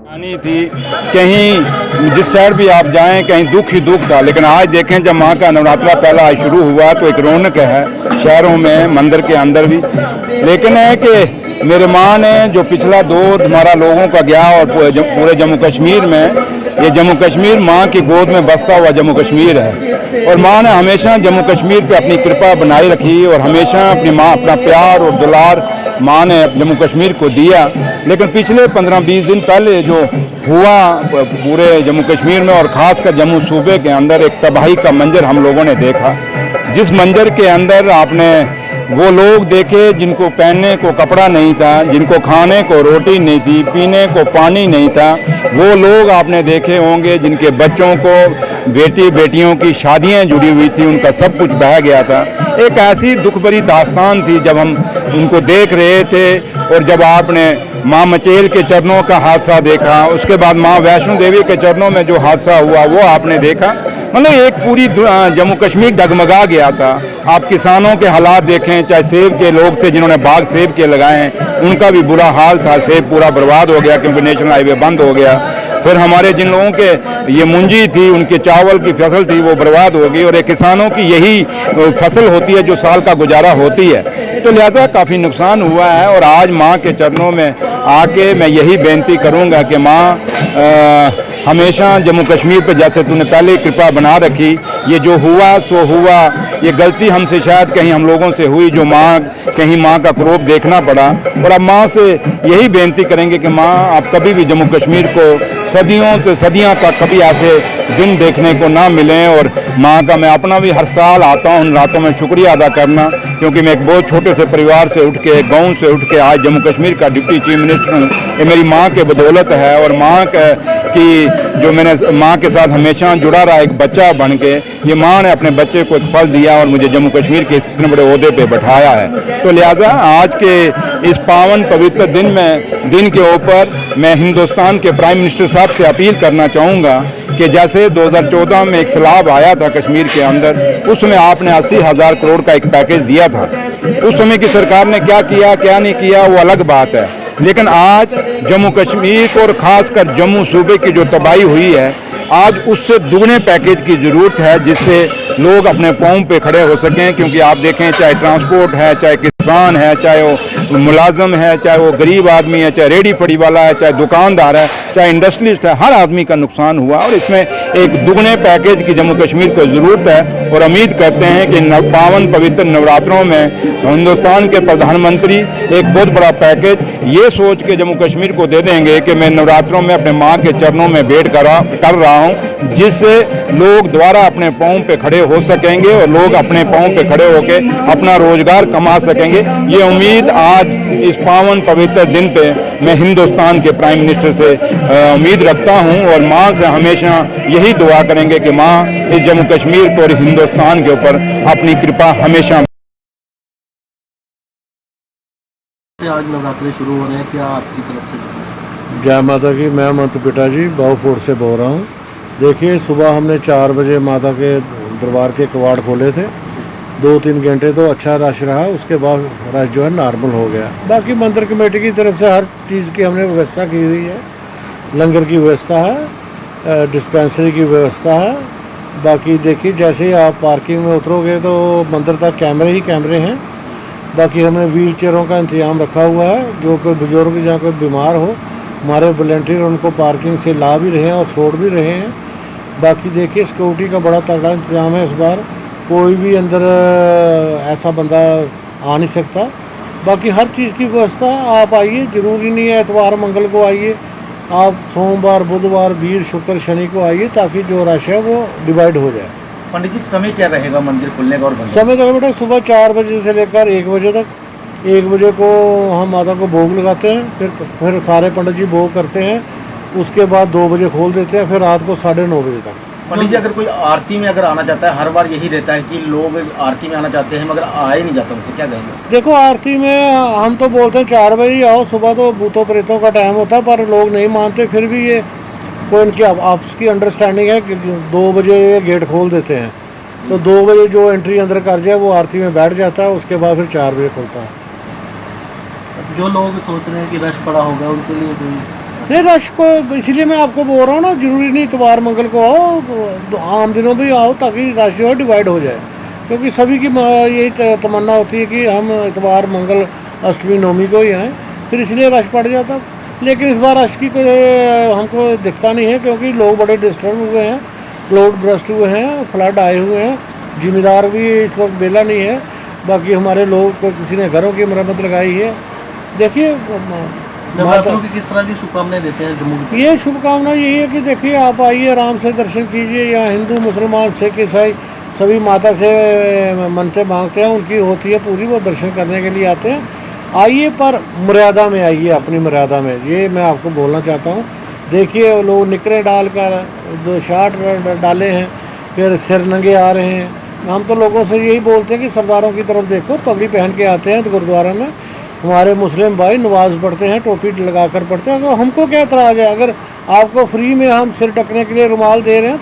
आनी थी कहीं जिस साइड भी आप जाएं कहीं दुख ही दुख था, लेकिन आज देखें जब माँ का नवरात्रा पहला आज शुरू हुआ तो एक रौनक है शहरों में, मंदिर के अंदर भी। लेकिन है कि मेरे माँ ने जो पिछला दौर हमारा लोगों का गया और पूरे जम्मू कश्मीर में, ये जम्मू कश्मीर माँ की गोद में बसता हुआ जम्मू कश्मीर है और माँ ने हमेशा जम्मू कश्मीर पे अपनी कृपा बनाई रखी और हमेशा अपनी माँ अपना प्यार और दुलार माँ ने जम्मू कश्मीर को दिया। लेकिन पिछले 15-20 दिन पहले जो हुआ पूरे जम्मू कश्मीर में और ख़ासकर जम्मू सूबे के अंदर एक तबाही का मंजर हम लोगों ने देखा, जिस मंजर के अंदर आपने वो लोग देखे जिनको पहनने को कपड़ा नहीं था, जिनको खाने को रोटी नहीं थी, पीने को पानी नहीं था। वो लोग आपने देखे होंगे जिनके बच्चों को बेटी बेटियों की शादियां जुड़ी हुई थी, उनका सब कुछ बह गया था। एक ऐसी दुख भरी दास्तान थी जब हम उनको देख रहे थे। और जब आपने माँ मचेल के चरणों का हादसा देखा, उसके बाद माँ वैष्णो देवी के चरणों में जो हादसा हुआ वो आपने देखा, मतलब एक पूरी जम्मू कश्मीर डगमगा गया था। आप किसानों के हालात देखें, चाहे सेब के लोग थे जिन्होंने बाग सेब के लगाए हैं, उनका भी बुरा हाल था, सेब पूरा बर्बाद हो गया क्योंकि नेशनल हाईवे बंद हो गया। फिर हमारे जिन लोगों के ये मुंजी थी, उनके चावल की फसल थी, वो बर्बाद हो गई। और एक किसानों की यही फसल होती है जो साल का गुजारा होती है, तो लिहाजा काफ़ी नुकसान हुआ है। और आज माँ के चरणों में आके मैं यही बेनती करूँगा कि माँ हमेशा जम्मू कश्मीर पे जैसे तूने पहले ही कृपा बना रखी, ये जो हुआ सो हुआ, ये गलती हमसे शायद कहीं हम लोगों से हुई जो माँ कहीं माँ का क्रोध देखना पड़ा। और अब माँ से यही बेनती करेंगे कि माँ आप कभी भी जम्मू कश्मीर को सदियों से सदियाँ तक कभी ऐसे दिन देखने को ना मिलें। और माँ का मैं अपना भी हर साल आता हूँ उन रातों में शुक्रिया अदा करना, क्योंकि मैं एक बहुत छोटे से परिवार से उठ के, गाँव से उठ के आज जम्मू कश्मीर का डिप्टी चीफ मिनिस्टर हूँ। ये मेरी माँ के बदौलत है। और माँ की जो मैंने माँ के साथ हमेशा जुड़ा रहा एक बच्चा बन के, ये माँ ने अपने बच्चे को एक फल दिया और मुझे जम्मू कश्मीर के इतने बड़े ओहदे पे बैठाया है। तो लिहाजा आज के इस पावन पवित्र दिन के ऊपर मैं हिंदुस्तान के प्राइम मिनिस्टर साहब से अपील करना चाहूँगा कि जैसे 2014 में एक सैलाब आया था कश्मीर के अंदर, उसमें आपने 80,000 करोड़ का एक पैकेज दिया था। उस समय की सरकार ने क्या किया क्या नहीं किया वो अलग बात है, लेकिन आज जम्मू कश्मीर और ख़ासकर जम्मू सूबे की जो तबाही हुई है, आज उससे दुगने पैकेज की ज़रूरत है जिससे लोग अपने पाँव पे खड़े हो सकें। क्योंकि आप देखें चाहे ट्रांसपोर्ट है, चाहे किसान है, चाहे वो मुलाजम है, चाहे वो गरीब आदमी है, चाहे रेडी फड़ी वाला है, चाहे दुकानदार है, चाहे इंडस्ट्रियलिस्ट है, हर आदमी का नुकसान हुआ। और इसमें एक दुगने पैकेज की जम्मू कश्मीर को ज़रूरत है। और उम्मीद करते हैं कि पावन पवित्र नवरात्रों में हिंदुस्तान के प्रधानमंत्री एक बहुत बड़ा पैकेज ये सोच के जम्मू कश्मीर को दे देंगे कि मैं नवरात्रों में अपने माँ के चरणों में भेंट कर रहा हूँ, जिससे लोग दोबारा अपने पाँव पे खड़े हो सकेंगे और लोग अपने पाँव पे खड़े होकर अपना रोजगार कमा सकेंगे। ये उम्मीद आज इस पावन पवित्र दिन पे मैं हिंदुस्तान के प्राइम मिनिस्टर से उम्मीद रखता हूँ। और माँ से हमेशा यही दुआ करेंगे कि माँ इस जम्मू कश्मीर को और हिंदुस्तान के ऊपर अपनी कृपा हमेशा। आज नवरात्रे शुरू हो रहे हैं, क्या आपकी तरफ से? जय माता की। मैं महंत पिटा जी बाऊफोर्ट से बोल रहा हूँ। देखिए सुबह हमने 4 बजे माता के दरबार के कवाड़ खोले थे, 2-3 घंटे तो अच्छा रश रहा, उसके बाद रश जो है नॉर्मल हो गया। बाकी मंदिर कमेटी की तरफ से हर चीज़ की हमने व्यवस्था की हुई है, लंगर की व्यवस्था है, डिस्पेंसरी की व्यवस्था है। बाकी देखिए जैसे ही आप पार्किंग में उतरोगे तो मंदिर तक कैमरे ही कैमरे हैं। बाकी हमने व्हील चेयरों का इंतजाम रखा हुआ है, जो कोई बुजुर्ग या कोई बीमार हो हमारे वॉलंटियर उनको पार्किंग से ला भी रहे हैं और छोड़ भी रहे हैं। बाकी देखिए सिक्योरिटी का बड़ा तगड़ा इंतजाम है। इस बार कोई भी अंदर ऐसा बंदा आ नहीं सकता। बाकी हर चीज़ की व्यवस्था, आप आइए, ज़रूरी नहीं है एतवार मंगल को आइए, आप सोमवार बुधवार वीर शुक्र शनि को आइए, ताकि जो रश है वो डिवाइड हो जाए। पंडित जी समय क्या रहेगा मंदिर खुलने का और बंद? समय तो बेटा सुबह 4 बजे से लेकर 1 बजे तक। 1 बजे को हम माता को भोग लगाते हैं, फिर सारे पंडित जी भोग करते हैं, उसके बाद 2 बजे खोल देते हैं, फिर रात को 9:30 बजे तक। पंडित जी अगर कोई आरती में अगर आना चाहता है, हर बार यही रहता है कि लोग आरती में आना चाहते हैं मगर आ ही नहीं जाता, उनसे क्या कहेंगे? देखो आरती में हम तो बोलते हैं 4 बजे आओ, सुबह तो भूतों प्रेतों का टाइम होता है, पर लोग नहीं मानते। फिर भी ये कोई उनकी आपस की अंडरस्टैंडिंग है कि 2 बजे गेट खोल देते हैं, तो 2 बजे जो एंट्री अंदर कर जाए वो आरती में बैठ जाता है, उसके बाद फिर 4 बजे खुलता है। जो लोग सोच रहे हैं कि रश पड़ा होगा उनके लिए कोई नहीं रश को इसलिए मैं आपको बोल रहा हूँ ना, जरूरी नहीं इतवार मंगल को आओ, आम दिनों भी आओ, ताकि रश जो है डिवाइड हो जाए। क्योंकि सभी की यही तमन्ना होती है कि हम इतवार मंगल अष्टमी नवमी को ही आएँ, फिर इसलिए रश पड़ जाता। लेकिन इस बार रश की कोई हमको दिखता नहीं है, क्योंकि लोग बड़े डिस्टर्ब हुए हैं, क्लाउड ब्रस्ट हुए हैं, फ्लड आए हुए हैं, जिम्मेदार भी इस वक्त बेला नहीं है। बाकी हमारे लोग को किसी ने घरों की मरम्मत लगाई है। देखिए नवरात्रों की किस तरह की शुभकामनाएं देते हैं जम्मू की? ये शुभकामना यही है कि देखिए आप आइए, आराम से दर्शन कीजिए। यहाँ हिंदू मुसलमान सिख ईसाई सभी माता से मनते मांगते हैं, उनकी होती है पूरी, वो दर्शन करने के लिए आते हैं। आइए पर मर्यादा में आइए, अपनी मर्यादा में, ये मैं आपको बोलना चाहता हूँ। देखिए लोग निकरे डालकर, दो शार्ट डाले हैं, फिर सिर नंगे आ रहे हैं। हम तो लोगों से यही बोलते हैं कि सरदारों की तरफ देखो, पगड़ी पहन के आते हैं तो गुरुद्वारा में। हमारे मुस्लिम भाई नमाज पढ़ते हैं, टोपी लगा कर पढ़ते हैं। तो हमको क्या एतराज़ है? अगर आपको फ्री में हम सिर ढकने के लिए रुमाल दे रहे हैं